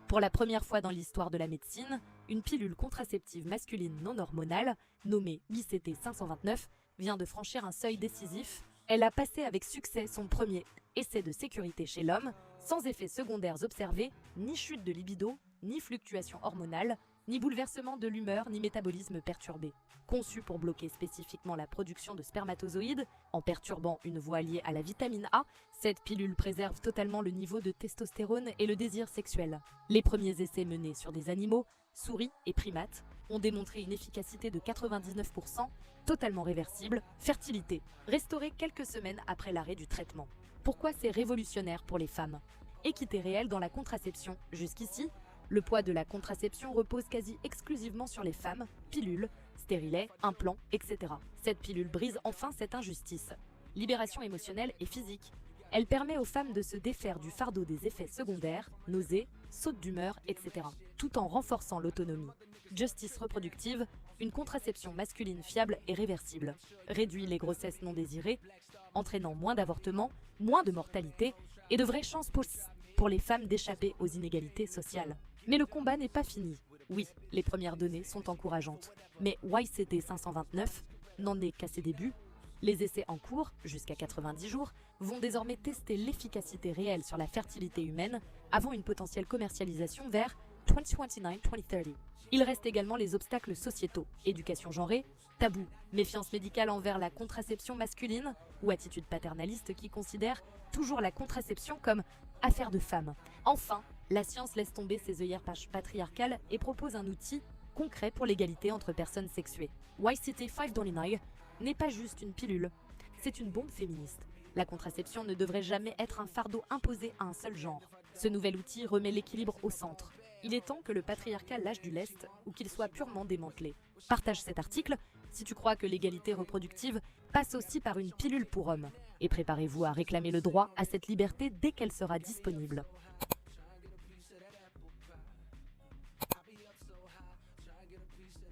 Pour la première fois dans l'histoire de la médecine, une pilule contraceptive masculine non hormonale, nommée ICT 529, vient de franchir un seuil décisif. Elle a passé avec succès son premier essai de sécurité chez l'homme, sans effets secondaires observés, ni chute de libido, ni fluctuation hormonale, ni bouleversement de l'humeur, ni métabolisme perturbé. Conçue pour bloquer spécifiquement la production de spermatozoïdes, en perturbant une voie liée à la vitamine A, cette pilule préserve totalement le niveau de testostérone et le désir sexuel. Les premiers essais menés sur des animaux, souris et primates, ont démontré une efficacité de 99%, totalement réversible, fertilité, restaurée quelques semaines après l'arrêt du traitement. Pourquoi c'est révolutionnaire pour les femmes? Équité réelle dans la contraception. Jusqu'ici, le poids de la contraception repose quasi exclusivement sur les femmes, pilules, stérilets, implants, etc. Cette pilule brise enfin cette injustice. Libération émotionnelle et physique. Elle permet aux femmes de se défaire du fardeau des effets secondaires, nausées, sautes d'humeur, etc., tout en renforçant l'autonomie. Justice reproductive, une contraception masculine fiable et réversible. Réduit les grossesses non désirées, entraînant moins d'avortements, moins de mortalité et de vraies chances pour les femmes d'échapper aux inégalités sociales. Mais le combat n'est pas fini. Oui, les premières données sont encourageantes. Mais YCT 529 n'en est qu'à ses débuts. Les essais en cours, jusqu'à 90 jours, vont désormais tester l'efficacité réelle sur la fertilité humaine avant une potentielle commercialisation vers 2029-2030. Il reste également les obstacles sociétaux, éducation genrée, tabou, méfiance médicale envers la contraception masculine ou attitude paternaliste qui considère toujours la contraception comme affaire de femmes. Enfin, la science laisse tomber ses œillères patriarcales et propose un outil concret pour l'égalité entre personnes sexuées. YCT 529 n'est pas juste une pilule, c'est une bombe féministe. La contraception ne devrait jamais être un fardeau imposé à un seul genre. Ce nouvel outil remet l'équilibre au centre. Il est temps que le patriarcat lâche du lest ou qu'il soit purement démantelé. Partage cet article si tu crois que l'égalité reproductive passe aussi par une pilule pour hommes. Et préparez-vous à réclamer le droit à cette liberté dès qu'elle sera disponible.